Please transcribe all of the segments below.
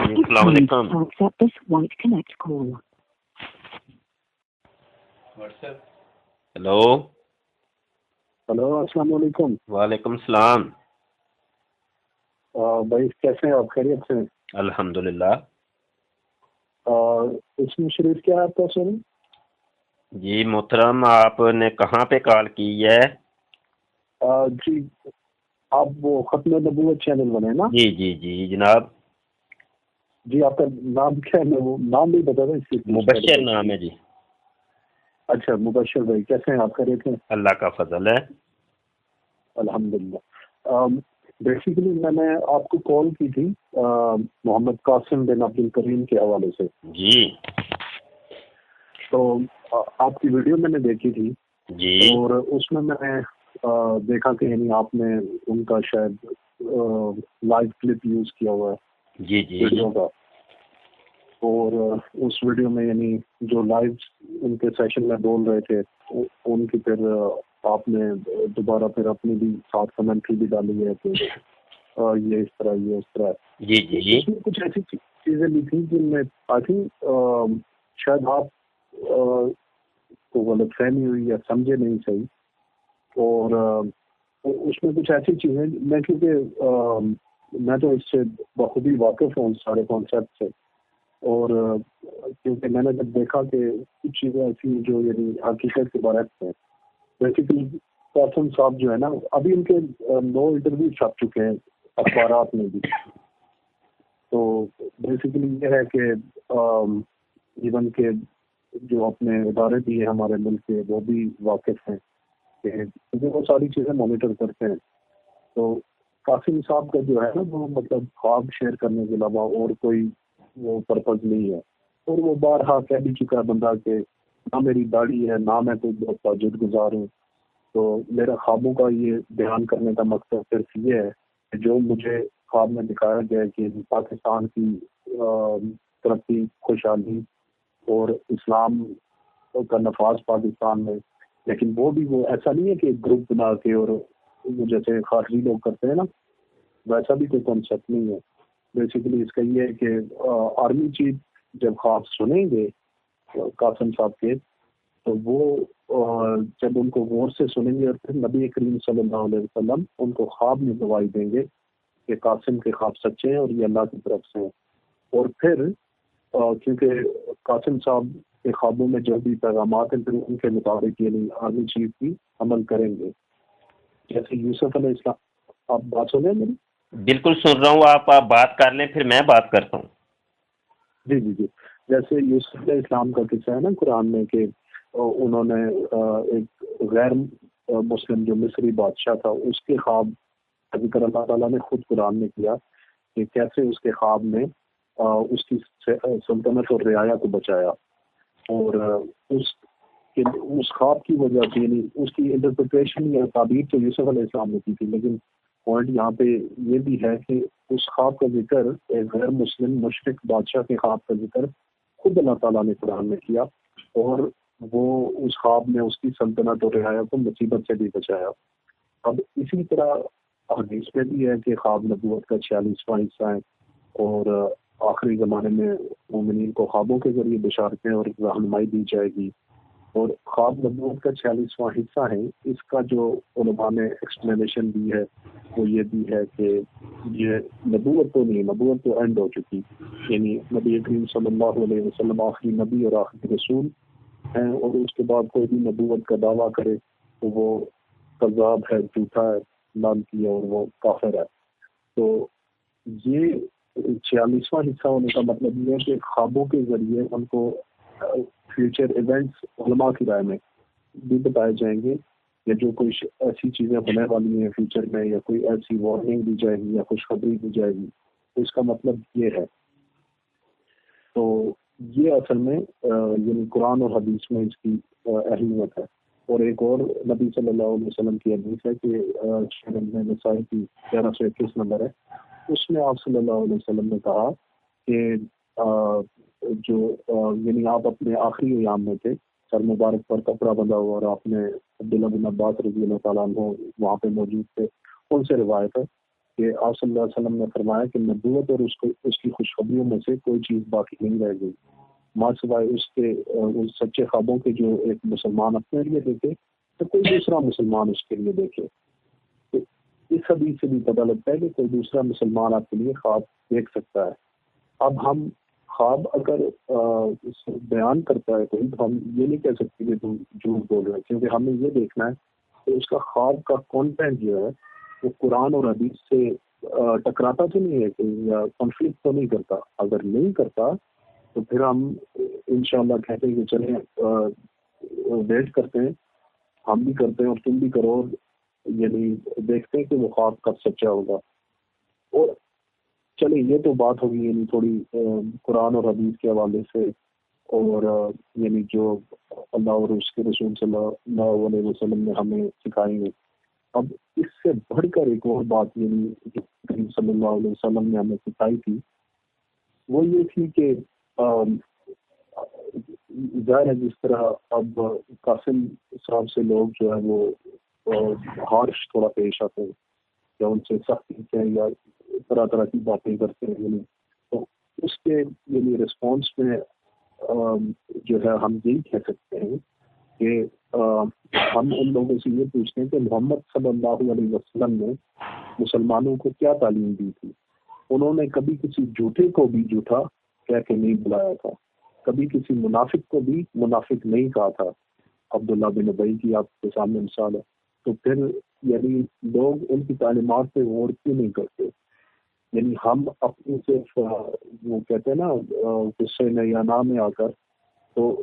السلام علیکم. Hello. Hello السلام علیکم. وعلیکم السلام. بھائی کیسے ہیں آپ؟ خیریت سے ہیں؟ الحمدللہ. اس میں شریف کیا ہے آپ کا سر؟ جی محترم، آپ نے کہاں پہ کال کی ہے؟ جی آپ وہ ختم نبوت چینل والے ہیں نا؟ جی جی جی جناب. جی آپ کا نام کیا ہے؟ وہ نام نہیں بتا رہا، اس کی مبشر نام ہے جی. اچھا مبشر بھائی، کیسے ہیں آپ؟ خیریت ہیں؟ اللہ کا فضل ہے. الحمدللہ. بیسیکلی میں نے آپ کو کال کی تھی محمد قاسم بن عبدالکریم کے حوالے سے. جی. تو آپ کی ویڈیو میں نے دیکھی تھی جی. اور اس میں نے دیکھا کہ یعنی آپ نے ان کا شاید لائیو کلپ یوز کیا ہوا ہے جی جی ویڈیو کا، اور اس ویڈیو میں یعنی جو لائیو ان کے سیشن میں بول رہے تھے ان کی پھر آپ نے دوبارہ پھر اپنی بھی ساتھ کمنٹری بھی ڈالی ہے کہ یہ اس طرح یہ اس طرح. جی جی. اس میں کچھ ایسی چیزیں بھی تھیں جن میں آئی تھنک شاید آپ کو غلط فہمی ہوئی یا سمجھے نہیں صحیح، اور اس میں کچھ ایسی چیزیں میں کیونکہ میں تو اس سے بخوبی واقف ہوں سارے کانسیپٹ سے، اور کیونکہ میں نے جب دیکھا کہ کچھ چیزیں ایسی جو یعنی حقیقت کے بارے میں بیسیکلی قاسم صاحب جو ہے نا، ابھی ان کے 9 انٹرویو چھپ چکے ہیں اخبارات میں بھی. تو بیسیکلی یہ ہے کہ ایون کے جو اپنے ادارے بھی ہیں ہمارے ملک کے وہ بھی واقف ہیں کہ وہ ساری چیزیں مانیٹر کرتے ہیں. تو قاسم صاحب کا جو ہے نا وہ مطلب خواب شیئر کرنے کے علاوہ اور کوئی وہ پرپز نہیں ہے، اور وہ بارہا کہہ بھی چکا ہے بندہ کہ نہ میری داڑھی ہے نہ میں کوئی بہت تاجد گزار ہوں. تو میرا خوابوں کا یہ بیان کرنے کا مقصد صرف یہ ہے کہ جو مجھے خواب میں دکھایا گیا ہے کہ پاکستان کی ترقی، خوشحالی اور اسلام کا نفاذ پاکستان میں، لیکن وہ بھی وہ ایسا نہیں ہے کہ گروپ بنا کے اور وہ جیسے خارجی لوگ کرتے ہیں نا، ویسا بھی کوئی کانسیپٹ نہیں ہے. بیسیکلی اس کا یہ ہے کہ آرمی چیف جب خواب سنیں گے قاسم صاحب کے، تو وہ جب ان کو غور سے سنیں گے اور پھر نبی کریم صلی اللہ علیہ وسلم ان کو خواب میں گواہی دیں گے کہ قاسم کے خواب سچے ہیں اور یہ اللہ کی طرف سے ہیں. اور پھر کیونکہ قاسم صاحب کے خوابوں میں جو بھی پیغامات ہیں پھر ان کے مطابق یعنی آرمی چیف بھی عمل کریں گے. جیسے یوسف علیہ السلام، آپ بات سن رہے ہیں میری؟ بالکل سن رہا ہوں. آپ بات کر لیں پھر میں بات کرتا ہوں. جی جی جی. جیسے یوسف علیہ السلام کا قصہ ہے نا قرآن میں کہ انہوں نے ایک غیر مسلم جو مصری بادشاہ تھا اس کے خواب ذکر اللہ تعالیٰ نے خود قرآن میں کیا کہ کیسے اس کے خواب میں اس کی سلطنت اور رعایا کو بچایا. اور اس خواب کی وجہ سے یعنی اس کی انٹرپریٹیشن یا تعبیر تو یوسف علیہ السلام نے کی تھی، لیکن پوائنٹ یہاں پہ یہ بھی ہے کہ اس خواب کا ذکر ایک غیر مسلم مشرک بادشاہ کے خواب کا ذکر خود اللہ تعالیٰ نے قرآن میں کیا، اور وہ اس خواب میں اس کی سلطنت اور رعایا کو مصیبت سے بھی بچایا. اب اسی طرح حدیث میں بھی ہے کہ خواب نبوت کا 46واں حصہ ہے، اور آخری زمانے میں مومنین کو خوابوں کے ذریعے بشارتیں اور رہنمائی دی جائے گی. اور خواب نبوت کا 46واں حصہ ہے. اس کا جو علماء نے ایکسپلینیشن دی ہے وہ یہ بھی ہے کہ یہ نبوت تو نہیں، نبوت تو اینڈ ہو چکی، یعنی نبی کریم صلی اللہ علیہ وسلم آخری نبی اور آخری رسول ہیں، اور اس کے بعد کوئی بھی نبوت کا دعویٰ کرے تو وہ کذاب ہے، جھوٹا ہے، لعنتی ہے اور وہ کافر ہے. تو یہ 46واں حصہ ہونے کا مطلب یہ ہے کہ خوابوں کے ذریعے ان کو فیوچر ایونٹس علماء کی رائے میں بھی بتائے جائیں گے، یا جو کوئی ایسی چیزیں ہونے والی ہیں فیوچر میں، یا کوئی ایسی وارننگ دی جائے گی یا خوشخبری دی جائے گی. تو اس کا مطلب یہ ہے. تو یہ اصل میں یعنی قرآن اور حدیث میں اس کی اہمیت ہے. اور ایک اور نبی صلی اللہ علیہ وسلم کی حدیث ہے کہ شرح نسائی کی 1121 نمبر ہے، اس میں آپ صلی اللہ علیہ وسلم نے کہا کہ جو یعنی آپ اپنے آخری ایام میں تھے، سر مبارک پر کپڑا بندھا ہوا، اور آپ نے عبداللہ بن عباس رضی اللہ تعالیٰ عنہ وہاں پہ موجود تھے، ان سے روایت ہے کہ آپ صلی اللہ علیہ وسلم نے فرمایا کہ نبوت اور اس کی خوشخبریوں میں سے کوئی چیز باقی نہیں رہ گئی ماں سوائے اس کے اس سچے خوابوں کے جو ایک مسلمان اپنے لیے دیکھے تو کوئی دوسرا مسلمان اس کے لیے دیکھے. تو اس حدیث سے بھی پتہ لگتا ہے کہ کوئی دوسرا مسلمان آپ کے لیے خواب دیکھ سکتا ہے. اب ہم خواب اگر بیان کرتا ہے کوئی تو ہم یہ نہیں کہہ سکتے کہ تم جھوٹ بول رہے ہیں، کیونکہ ہمیں یہ دیکھنا ہے کہ اس کا خواب کا کانٹینٹ جو ہے وہ قرآن اور حدیث سے ٹکراتا تو نہیں ہے کہ یا کنفلکٹ تو نہیں کرتا. اگر نہیں کرتا تو پھر ہم انشاءاللہ کہتے ہیں کہ چلیں ویٹ کرتے ہیں، ہم بھی کرتے ہیں اور تم بھی کرو، یعنی دیکھتے ہیں کہ وہ خواب کب سچا ہوگا. اور چلیں یہ تو بات ہوگی یعنی تھوڑی قرآن اور حدیث کے حوالے سے، اور یعنی جو اللہ اور اس کے رسول صلی اللہ علیہ وسلم نے ہمیں سکھائی ہے. اب اس سے بڑھ کر ایک اور بات یعنی کریم صلی اللہ علیہ وسلم نے ہمیں سکھائی تھی، وہ یہ تھی کہ ظاہر ہے جس طرح اب قاسم صاحب سے لوگ جو ہے وہ ہارش تھوڑا پیش آتے ہیں یا ان سے سختی سے یا طرح طرح کی باتیں کرتے ہیں، یعنی تو اس کے یعنی رسپانس میں جو ہے ہم یہی کہہ سکتے ہیں کہ ہم ان لوگوں سے یہ پوچھتے ہیں کہ محمد صلی اللہ علیہ وسلم نے مسلمانوں کو کیا تعلیم دی تھی. انہوں نے کبھی کسی جھوٹے کو بھی جھوٹا کہہ کے نہیں بلایا تھا، کبھی کسی منافق کو بھی منافق نہیں کہا تھا. عبداللہ بن ابی کی آپ کے سامنے مثال ہے. تو پھر یعنی لوگ ان کی تعلیمات پہ غور کیوں نہیں کرتے؟ یعنی ہم اپنی صرف وہ کہتے ہیں نا غصے میں یا نہ میں آ کر تو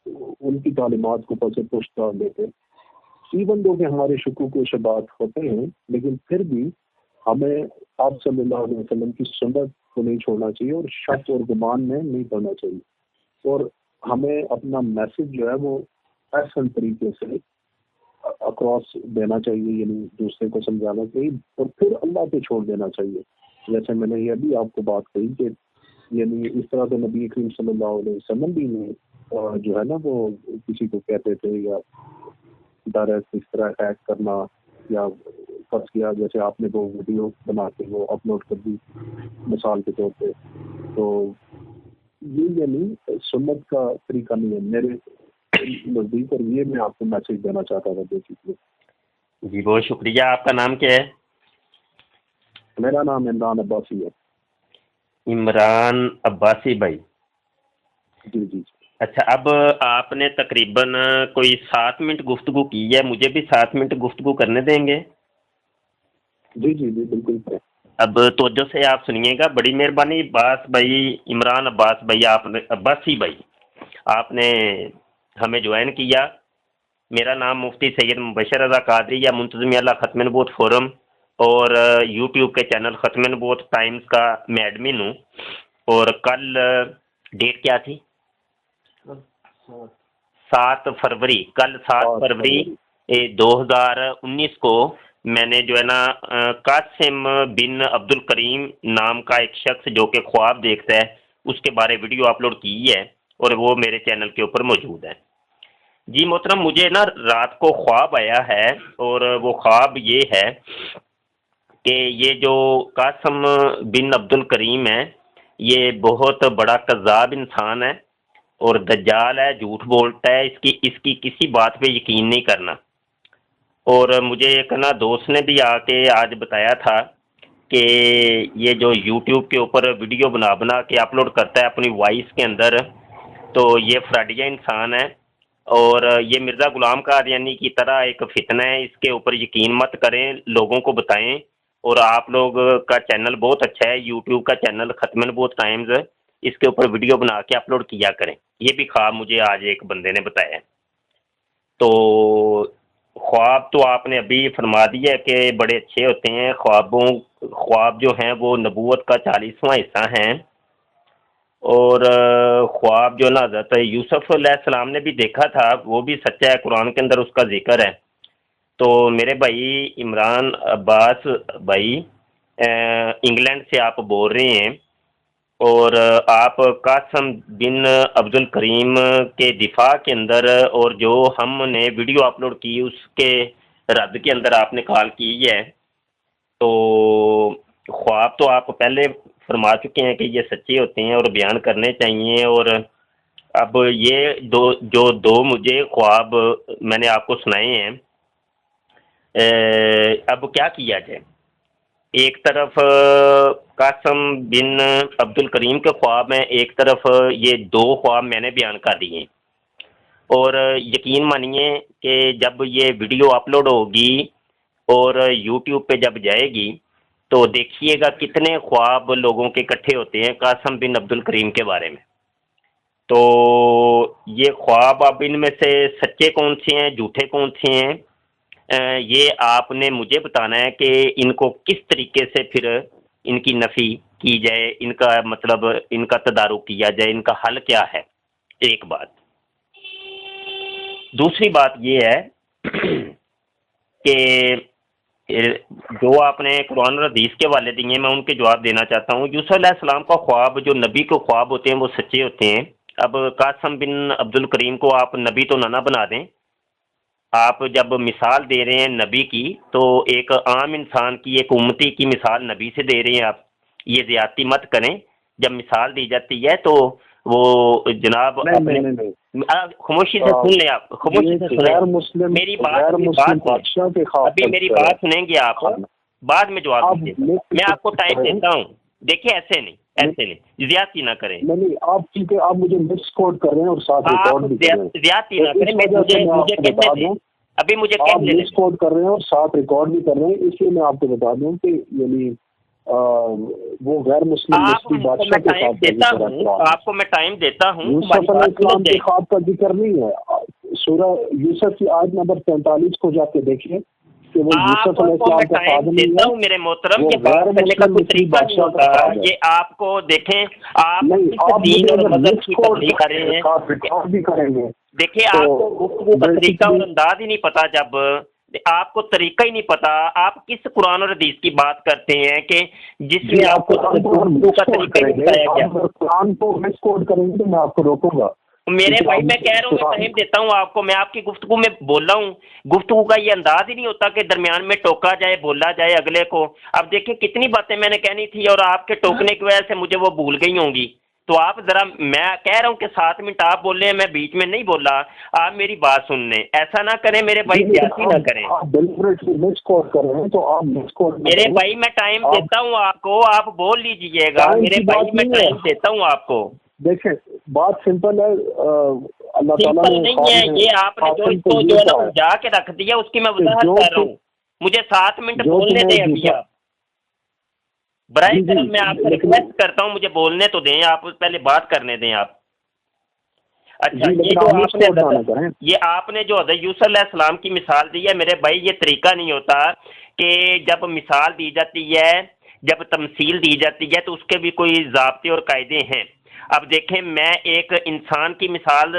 ان کی تعلیمات کو پس پشت ڈال دیتے. ایون دو کہ ہمارے شکوک و شبہات ہوتے ہیں، لیکن پھر بھی ہمیں آپ صلی اللہ علیہ وسلم کی سنت کو نہیں چھوڑنا چاہیے اور شک اور گمان میں نہیں پڑنا چاہیے، اور ہمیں اپنا میسج جو ہے وہ احسن طریقے سے اکراس دینا چاہیے، یعنی دوسرے کو سمجھانا چاہیے اور پھر اللہ پہ چھوڑ دینا چاہیے. جیسے میں نے یہ ابھی آپ کو بات کہی کہ یعنی اس طرح سے نبی کریم صلی اللہ علیہ وسلم بھی نے جو ہے نا وہ کسی کو کہتے تھے یا ڈائریکٹ اس طرح اٹیک کرنا یا فرض کیا جیسے آپ نے وہ ویڈیو بنا کے وہ اپلوڈ کر دی مثال کے طور پہ، تو یہ یعنی سنت کا طریقہ نہیں ہے میرے نزدیک، اور یہ میں آپ کو میسج دینا چاہتا تھا بیسیکلی. جی بہت شکریہ. آپ کا نام کیا ہے؟ میرا نام عمران عباسی ہے. عمران عباسی بھائی. جی جی. اچھا، اب آپ نے تقریباً کوئی 7 منٹ گفتگو کی ہے، مجھے بھی 7 منٹ گفتگو کرنے دیں گے؟ جی جی جی بالکل. اب توجہ سے آپ سنیے گا، بڑی مہربانی. عباس بھائی، عمران عباس بھائی، آپ نے عباسی بھائی آپ نے ہمیں جوائن کیا. میرا نام مفتی سید مبشر رضا قادری یا منتظم اللہ ختم نبوت فورم اور یوٹیوب کے چینل ختم نبوت ٹائمز کا میں ایڈمن ہوں. اور کل ڈیٹ کیا تھی؟ 7 فروری. کل 7 فروری 2019 کو میں نے جو ہے نا قاسم بن عبدالکریم نام کا ایک شخص جو کہ خواب دیکھتا ہے اس کے بارے ویڈیو اپلوڈ کی ہے اور وہ میرے چینل کے اوپر موجود ہے. جی محترم، مجھے نا رات کو خواب آیا ہے اور وہ خواب یہ ہے کہ یہ جو قاسم بن عبدالکریم ہے یہ بہت بڑا کذاب انسان ہے اور دجال ہے، جھوٹ بولتا ہے، اس کی کسی بات پہ یقین نہیں کرنا. اور مجھے ایک نا دوست نے بھی آ کے آج بتایا تھا کہ یہ جو یوٹیوب کے اوپر ویڈیو بنا بنا کے اپلوڈ کرتا ہے اپنی وائس کے اندر، تو یہ فراڈیا انسان ہے اور یہ مرزا غلام قادیانی کی طرح ایک فتنہ ہے. اس کے اوپر یقین مت کریں، لوگوں کو بتائیں. اور آپ لوگ کا چینل بہت اچھا ہے، یوٹیوب کا چینل ختم نبوت ٹائمز، اس کے اوپر ویڈیو بنا کے اپلوڈ کیا کریں. یہ بھی خواب مجھے آج ایک بندے نے بتایا. تو خواب تو آپ نے ابھی فرما دیا کہ بڑے اچھے ہوتے ہیں. خواب جو ہیں وہ نبوت کا 40واں حصہ ہیں. اور خواب جو نا حضرت یوسف علیہ السلام نے بھی دیکھا تھا وہ بھی سچا ہے، قرآن کے اندر اس کا ذکر ہے. تو میرے بھائی عمران عباس بھائی انگلینڈ سے آپ بول رہے ہیں اور آپ قاسم بن عبدالکریم کے دفاع کے اندر اور جو ہم نے ویڈیو اپلوڈ کی اس کے رد کے اندر آپ نے کال کی ہے. تو خواب تو آپ پہلے فرما چکے ہیں کہ یہ سچے ہوتے ہیں اور بیان کرنے چاہیے، اور اب یہ دو مجھے خواب میں نے آپ کو سنائے ہیں، اب کیا کیا جائے؟ ایک طرف قاسم بن عبدالکریم کے خواب ہیں، ایک طرف یہ دو خواب میں نے بیان کر دیے ہیں، اور یقین مانیے کہ جب یہ ویڈیو اپلوڈ ہوگی اور یوٹیوب پہ جب جائے گی تو دیکھیے گا کتنے خواب لوگوں کے اکٹھے ہوتے ہیں قاسم بن عبدالکریم کے بارے میں۔ تو یہ خواب اب ان میں سے سچے کون سے ہیں، جھوٹے کون سے ہیں، یہ آپ نے مجھے بتانا ہے کہ ان کو کس طریقے سے پھر ان کی نفی کی جائے، ان کا مطلب ان کا تدارک کیا جائے، ان کا حل کیا ہے، ایک بات۔ دوسری بات یہ ہے کہ جو آپ نے قرآن اور حدیث کے حوالے دیے میں ان کے جواب دینا چاہتا ہوں۔ یوسف علیہ السلام کا خواب، جو نبی کے خواب ہوتے ہیں وہ سچے ہوتے ہیں۔ اب قاسم بن عبدالکریم کو آپ نبی تو نہ بنا دیں، آپ جب مثال دے رہے ہیں نبی کی تو ایک عام انسان کی، ایک امتی کی مثال نبی سے دے رہے ہیں آپ، یہ زیادتی مت کریں۔ جب مثال دی جاتی ہے تو وہ جناب خاموشی سے سن لیں، آپ خاموشی سے سنیں میری بات، ابھی میری بات سنیں گے آپ، بعد میں جواب دیجیے، میں آپ کو ٹائم دیتا ہوں۔ دیکھیے ایسے نہیں زیادتی نہ کریں، آپ مجھے مس کوٹ کر رہے ہیں اور ساتھ ریکارڈ بھی کر رہے ہیں، زیادتی نہ کریں، مجھے کہنے دیں، ابھی مجھے کہنے دیں۔ مس کوٹ کر رہے ہیں اور ساتھ ریکارڈ بھی کر رہے ہیں، اس لیے میں آپ کو بتا دوں کہ یعنی وہ غیر مسلم بادشاہ کے خواب، آپ کو میں ٹائم دیتا ہوں۔ یوسف علیہ السلام کے خواب کا ذکر نہیں ہے، سورہ یوسف کی آیت نمبر 43 کو جا کے دیکھیے کہ وہ یوسف علیہ السلام کا خواب نہیں ہے، میرے محترم، یہ بات کرنے کا کوئی طریقہ نہیں ہوتا، یہ آپ کو دیکھیں، آپ دین اور مذہب کی تبلیغ کر رہے ہیں، بھی کریں گے۔ دیکھیے آپ کو گفتگو کا طریقہ اور انداز ہی نہیں پتا، جب آپ کو طریقہ ہی نہیں پتا، آپ کس قرآن اور حدیث کی بات کرتے ہیں کہ جس میں آپ کو گفتگو کا طریقہ نہیں بتایا گیا؟ قرآن کو مس کوٹ کریں گے تو میں آپ کو روکوں گا۔ میرے بھائی میں کہہ رہا ہوں، میں ٹائم دیتا ہوں آپ کو، میں آپ کی گفتگو میں بول رہا ہوں، گفتگو کا یہ انداز ہی نہیں ہوتا کہ درمیان میں ٹوکا جائے، بولا جائے اگلے کو۔ اب دیکھیں کتنی باتیں میں نے کہنی تھی اور آپ کے ٹوکنے کی وجہ سے مجھے وہ بھول گئی ہوں گی، تو آپ ذرا، میں کہہ رہا ہوں کہ 7 منٹ آپ بول رہے ہیں، میں بیچ میں نہیں بولا، آپ میری بات سن لیں، ایسا نہ کریں میرے بھائی، زیادتی نہ کریں میرے بھائی، میں ٹائم دیتا ہوں آپ کو، آپ بول لیجئے گا میرے بھائی، میں ٹائم دیتا ہوں آپ کو۔ دیکھیں بات سمپل ہے، اللہ تعالیٰ سمپل نہیں ہے یہ، آپ نے جو اس کو جو ہے نا جا کے رکھ دیا، اس کی میں وضاحت کر رہا ہوں، مجھے 7 منٹ بولنے دیں ابھی آپ، برائے کرم میں آپ سے ریکویسٹ کرتا ہوں، مجھے بولنے تو دیں، آپ پہلے بات کرنے دیں آپ۔ اچھا، یہ آپ نے جو حضرت یوسف علیہ السلام کی مثال دی ہے میرے بھائی، یہ طریقہ نہیں ہوتا کہ جب مثال دی جاتی ہے، جب تمثیل دی جاتی ہے تو اس کے بھی کوئی ضابطے اور قاعدے ہیں۔ اب دیکھیں، میں ایک انسان کی مثال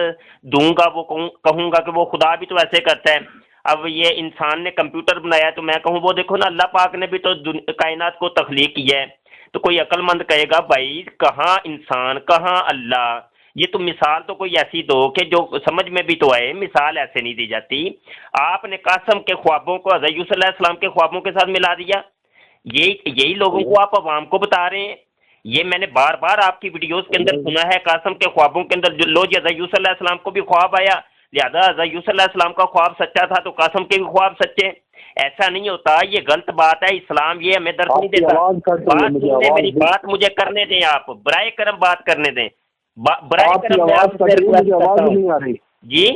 دوں گا، وہ کہوں گا کہ وہ خدا بھی تو ایسے کرتا ہے۔ اب یہ انسان نے کمپیوٹر بنایا تو میں کہوں وہ دیکھو نا، اللہ پاک نے بھی تو کائنات کو تخلیق کیا ہے، تو کوئی عقل مند کہے گا بھائی کہاں انسان کہاں اللہ، یہ تو مثال تو کوئی ایسی دو کہ جو سمجھ میں بھی تو آئے، مثال ایسے نہیں دی جاتی۔ آپ نے قاسم کے خوابوں کو حضرت یوسف علیہ السلام کے خوابوں کے ساتھ ملا دیا، یہی لوگوں کو آپ عوام کو بتا رہے ہیں۔ یہ میں نے بار بار آپ کی ویڈیوز کے اندر سنا ہے، قاسم کے خوابوں کے اندر جو لو جی حضرت یوسف علیہ السلام کو بھی خواب آیا، لہذا حضرت یوسف علیہ السلام کا خواب سچا تھا تو قاسم کے بھی خواب سچے، ایسا نہیں ہوتا، یہ غلط بات ہے، اسلام یہ ہمیں درس نہیں دیتا۔ بات سننے، میری بات مجھے کرنے دیں، آپ برائے کرم بات کرنے دیں، برائے کرم میں آپ سے ریکویسٹ کرتا ہوں۔ جی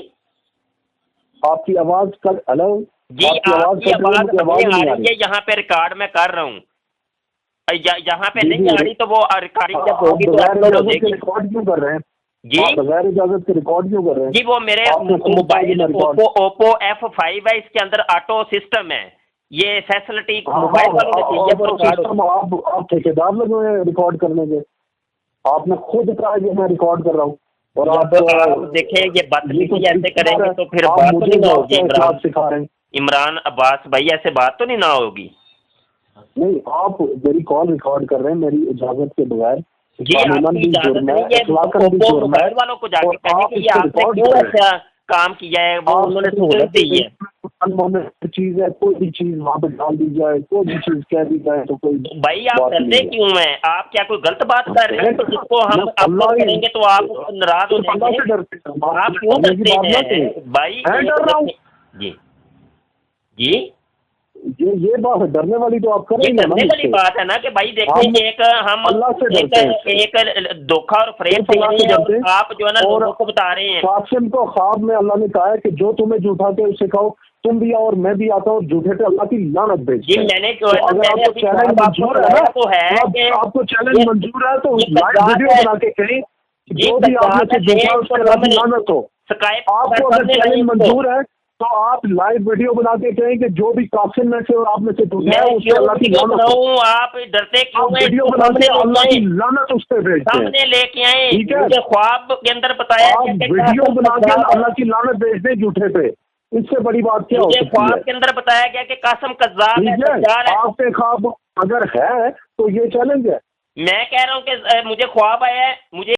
آپ کی آواز ہلو جی، آپ کی آواز آ رہی ہے، یہاں پہ ریکارڈ میں کر رہا ہوں، یہاں پہ نہیں آ رہی تو وہ ریکارڈنگ جب ہوگی تو اپلوڈ ہو جائے گی۔ ریکارڈ کیوں کر رہے ہیں جی بغیر اجازت کے ریکارڈ کیوں کر رہے ہیں؟ جی وہ میرے موبائل اوپو F5 ہے، اس کے اندر آٹو سسٹم ہے، یہ فیسلٹی موبائل والوں نے چاہیے، وہ ریکارڈ۔ آپ ٹھیکیدار لگے ہوئے ہیں ریکارڈ کرنے کے، آپ نے خود کہا کہ میں ریکارڈ کر رہا ہوں، اور آپ دیکھیں یہ بدتمیزی ایسے کریں گے تو پھر بات تو نہیں نہ ہوگی۔ عمران عباس بھائی، ایسے بات تو نہیں نہ ہوگی۔ نہیں، آپ میری کال ریکارڈ کر رہے ہیں میری اجازت کے بغیر۔ جی آپ کی اجازت نہیں ہے، موبائل والوں کو جا کے کہیں کہ یہ آپ نے کیوں ایسا کام کیا ہے، وہ انہوں نے سہولت دی ہے۔ انمانیٹڈ چیز ہے، کوئی بھی چیز وہاں پہ ڈال دی جائے، کوئی بھی چیز کہہ دی جائے تو کوئی بھائی آپ ڈرتے کیوں ہیں؟ آپ کیا کوئی غلط بات کر رہے ہیں جس کو ہم اپلوڈ کریں گے تو آپ ناراض ہو جائیں گے؟ آپ کیوں ڈرتے ہیں بھائی؟ جی جی یہ بات ہے ڈرنے والی، تو آپ کریں یہ ڈرنے والی بات ہے نا کہ بھائی دیکھیں ایک ہم ایک دھوکہ اور فریب دے رہے ہیں اور آپ جو ہے نا لوگوں کو بتا رہے ہیں۔ قاسم کو خواب میں اللہ نے کہا ہے کہ جو تمہیں جھوٹا کے اسے کہو، تم بھی آؤ اور میں بھی آتا ہوں، جھوٹے پہ اللہ کی لعنت بھیج۔ جی میں نے جو اگر آپ کو چیلنج منظور ہے، آپ کو چیلنج منظور ہے تو لائیو ویڈیو بنا کے کہیں جو بھی آپ نے سے جھوٹا اس پہ اللہ کی لعنت ہو۔ آپ کو اگر چیلنج منظور ہے تو آپ لائیو ویڈیو بنا کے کہیں کہ جو بھی قاسم میں سے اور آپ میں سے جھوٹا ہے اس پہ اللہ کی لعنت ہو۔ آپ ڈرتے کیوں ہیں؟ ویڈیو بنا کے اللہ کی لعنت اس پہ بھیجتے ہیں، سامنے لے کے آئیں۔ ٹھیک ہے، مجھے خواب کے اندر بتایا آپ ویڈیو بنا کے اللہ کی لعنت بھیج دیں جھوٹے پہ، اس سے بڑی بات کیا ہو سکتی ہے؟ خواب کے اندر بتایا گیا کہ قاسم قذاب ہے، دجال ہے۔ آپ کے خواب اگر ہے تو یہ چیلنج ہے۔ میں کہہ رہا ہوں کہ مجھے خواب آیا ہے، مجھے